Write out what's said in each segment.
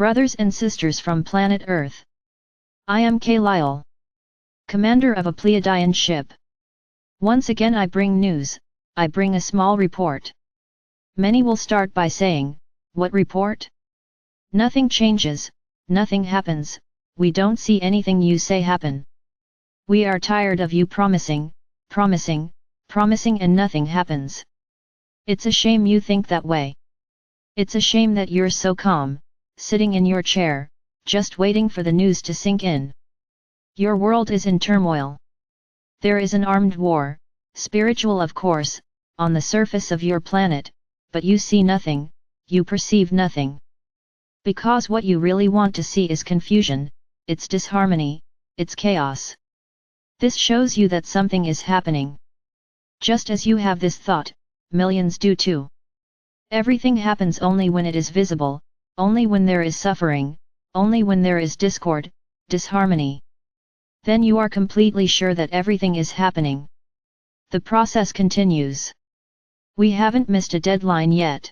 Brothers and sisters from planet Earth. I am Lyle, commander of a Pleiadian ship. Once again I bring news, I bring a small report. Many will start by saying, what report? Nothing changes, nothing happens, we don't see anything you say happen. We are tired of you promising and nothing happens. It's a shame you think that way. It's a shame that you're so calm, sitting in your chair, just waiting for the news to sink in. Your world is in turmoil. There is an armed war, spiritual of course, on the surface of your planet, but you see nothing, you perceive nothing. Because what you really want to see is confusion, it's disharmony, it's chaos. This shows you that something is happening. Just as you have this thought, millions do too. Everything happens only when it is visible, only when there is suffering, only when there is discord, disharmony. Then you are completely sure that everything is happening. The process continues. We haven't missed a deadline yet.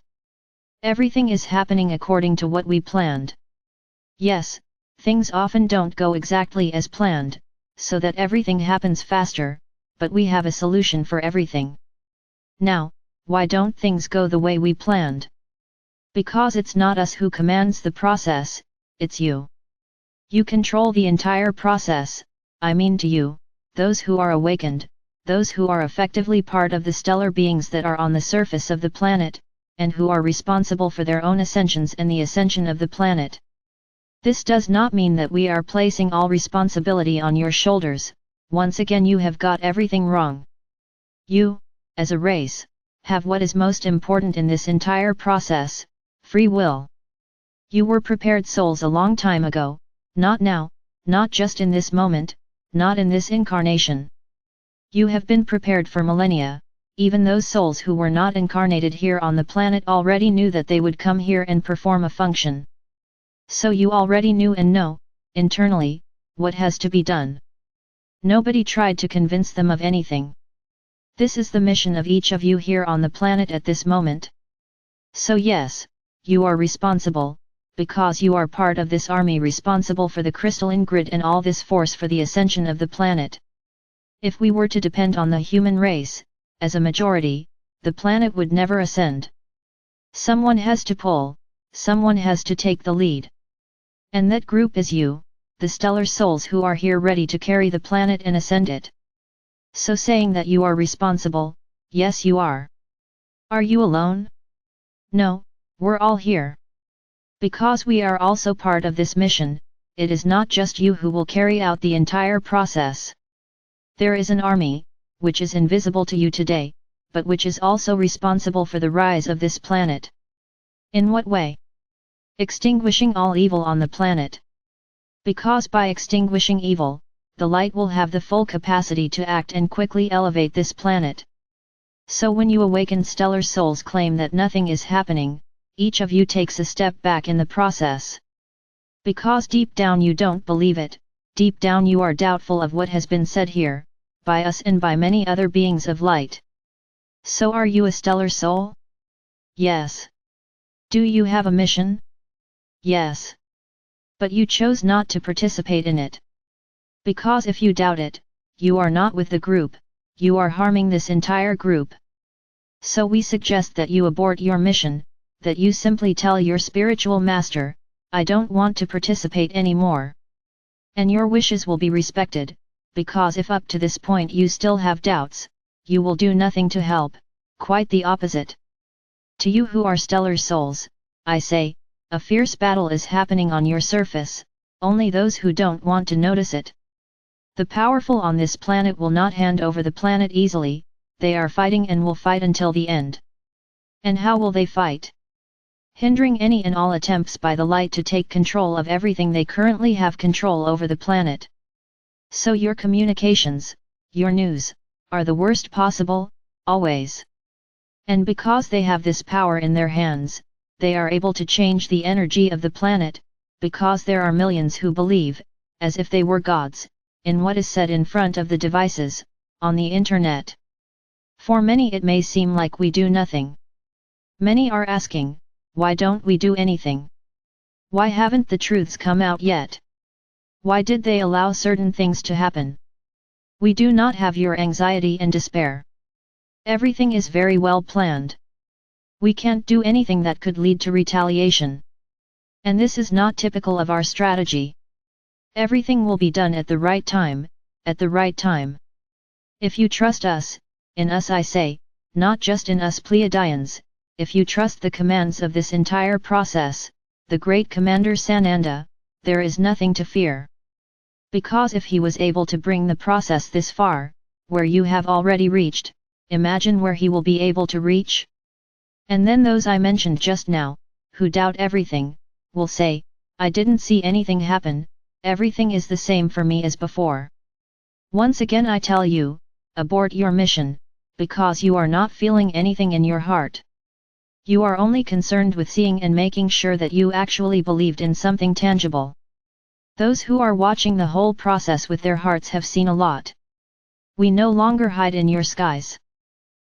Everything is happening according to what we planned. Yes, things often don't go exactly as planned, so that everything happens faster, but we have a solution for everything. Now, why don't things go the way we planned? Because it's not us who commands the process, it's you. You control the entire process, I mean to you, those who are awakened, those who are effectively part of the stellar beings that are on the surface of the planet, and who are responsible for their own ascensions and the ascension of the planet. This does not mean that we are placing all responsibility on your shoulders. Once again you have got everything wrong. You, as a race, have what is most important in this entire process, free will. You were prepared souls a long time ago, not now, not just in this moment, not in this incarnation. You have been prepared for millennia. Even those souls who were not incarnated here on the planet already knew that they would come here and perform a function. So you already knew and know, internally, what has to be done. Nobody tried to convince them of anything. This is the mission of each of you here on the planet at this moment. So yes, you are responsible, because you are part of this army responsible for the crystalline grid and all this force for the ascension of the planet. If we were to depend on the human race, as a majority, the planet would never ascend. Someone has to pull, someone has to take the lead. And that group is you, the stellar souls who are here ready to carry the planet and ascend it. So saying that you are responsible, yes you are. Are you alone? No, we're all here. Because we are also part of this mission, it is not just you who will carry out the entire process. There is an army, which is invisible to you today, but which is also responsible for the rise of this planet. In what way? Extinguishing all evil on the planet. Because by extinguishing evil, the light will have the full capacity to act and quickly elevate this planet. So when you awakened stellar souls claim that nothing is happening, each of you takes a step back in the process. Because deep down you don't believe it, deep down you are doubtful of what has been said here, by us and by many other beings of light. So are you a stellar soul? Yes. Do you have a mission? Yes. But you chose not to participate in it. Because if you doubt it, you are not with the group, you are harming this entire group. So we suggest that you abort your mission, that you simply tell your spiritual master, I don't want to participate anymore. And your wishes will be respected, because if up to this point you still have doubts, you will do nothing to help, quite the opposite. To you who are stellar souls, I say, a fierce battle is happening on your surface, only those who don't want to notice it. The powerful on this planet will not hand over the planet easily, they are fighting and will fight until the end. And how will they fight? Hindering any and all attempts by the light to take control of everything they currently have control over the planet. So your communications, your news, are the worst possible, always. And because they have this power in their hands, they are able to change the energy of the planet, because there are millions who believe, as if they were gods, in what is said in front of the devices, on the internet. For many it may seem like we do nothing. Many are asking, why don't we do anything? Why haven't the truths come out yet? Why did they allow certain things to happen? We do not have your anxiety and despair. Everything is very well planned. We can't do anything that could lead to retaliation. And this is not typical of our strategy. Everything will be done at the right time, at the right time. If you trust us, in us I say, not just in us Pleiadians, if you trust the commands of this entire process, the great commander Sananda, there is nothing to fear. Because if he was able to bring the process this far, where you have already reached, imagine where he will be able to reach. And then those I mentioned just now, who doubt everything, will say, I didn't see anything happen, everything is the same for me as before. Once again I tell you, abort your mission, because you are not feeling anything in your heart. You are only concerned with seeing and making sure that you actually believed in something tangible. Those who are watching the whole process with their hearts have seen a lot. We no longer hide in your skies.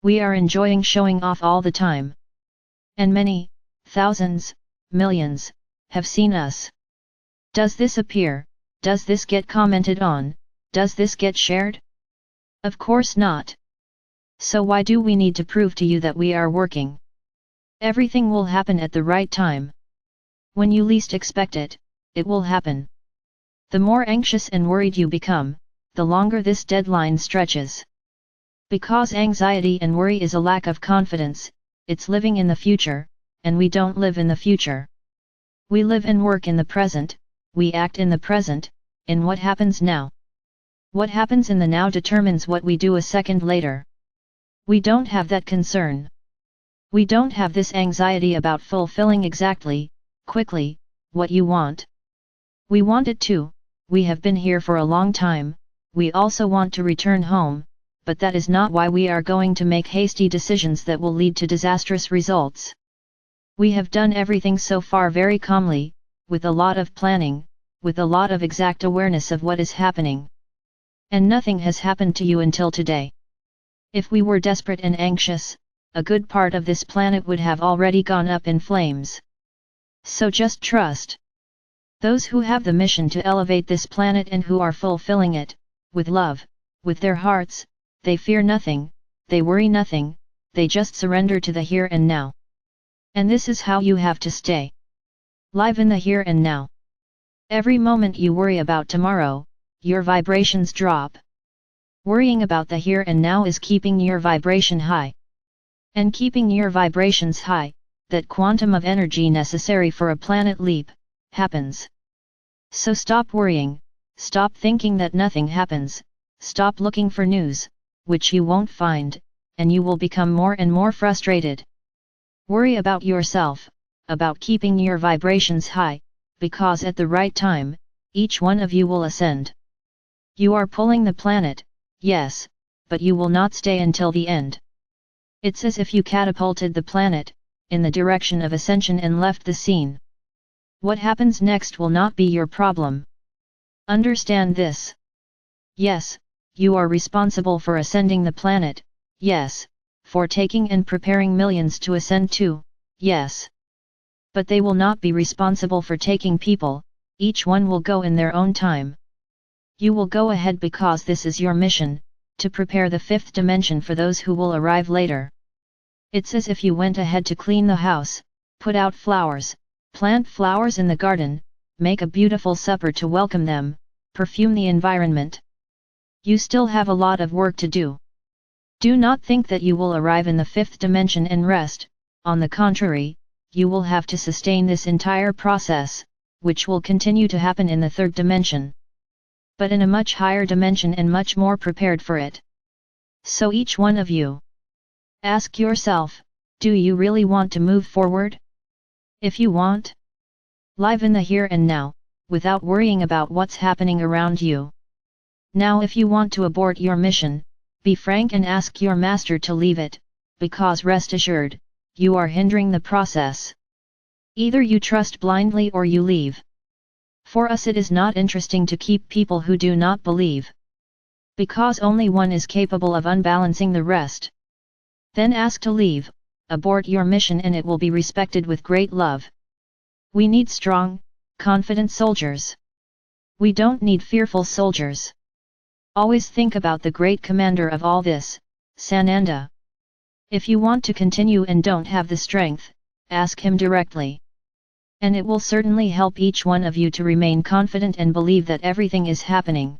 We are enjoying showing off all the time. And many, thousands, millions, have seen us. Does this appear? Does this get commented on? Does this get shared? Of course not. So why do we need to prove to you that we are working? Everything will happen at the right time. When you least expect it, it will happen. The more anxious and worried you become, the longer this deadline stretches. Because anxiety and worry is a lack of confidence, it's living in the future, and we don't live in the future. We live and work in the present, we act in the present, in what happens now. What happens in the now determines what we do a second later. We don't have that concern. We don't have this anxiety about fulfilling exactly, quickly, what you want. We want it too, we have been here for a long time, we also want to return home, but that is not why we are going to make hasty decisions that will lead to disastrous results. We have done everything so far very calmly, with a lot of planning, with a lot of exact awareness of what is happening. And nothing has happened to you until today. If we were desperate and anxious, a good part of this planet would have already gone up in flames. So just trust. Those who have the mission to elevate this planet and who are fulfilling it, with love, with their hearts, they fear nothing, they worry nothing, they just surrender to the here and now. And this is how you have to stay. Live in the here and now. Every moment you worry about tomorrow, your vibrations drop. Worrying about the here and now is keeping your vibration high. And keeping your vibrations high, that quantum of energy necessary for a planet leap, happens. So stop worrying, stop thinking that nothing happens, stop looking for news, which you won't find, and you will become more and more frustrated. Worry about yourself, about keeping your vibrations high, because at the right time, each one of you will ascend. You are pulling the planet, yes, but you will not stay until the end. It's as if you catapulted the planet, in the direction of ascension and left the scene. What happens next will not be your problem. Understand this. Yes, you are responsible for ascending the planet, yes, for taking and preparing millions to ascend too, yes. But they will not be responsible for taking people, each one will go in their own time. You will go ahead because this is your mission, to prepare the fifth dimension for those who will arrive later. It's as if you went ahead to clean the house, put out flowers, plant flowers in the garden, make a beautiful supper to welcome them, perfume the environment. You still have a lot of work to do. Do not think that you will arrive in the fifth dimension and rest, on the contrary, you will have to sustain this entire process, which will continue to happen in the third dimension. But in a much higher dimension and much more prepared for it. So each one of you, ask yourself, do you really want to move forward? If you want, live in the here and now, without worrying about what's happening around you. Now if you want to abort your mission, be frank and ask your master to leave it, because rest assured, you are hindering the process. Either you trust blindly or you leave. For us it is not interesting to keep people who do not believe. Because only one is capable of unbalancing the rest. Then ask to leave, abort your mission and it will be respected with great love. We need strong, confident soldiers. We don't need fearful soldiers. Always think about the great commander of all this, Sananda. If you want to continue and don't have the strength, ask him directly. And it will certainly help each one of you to remain confident and believe that everything is happening.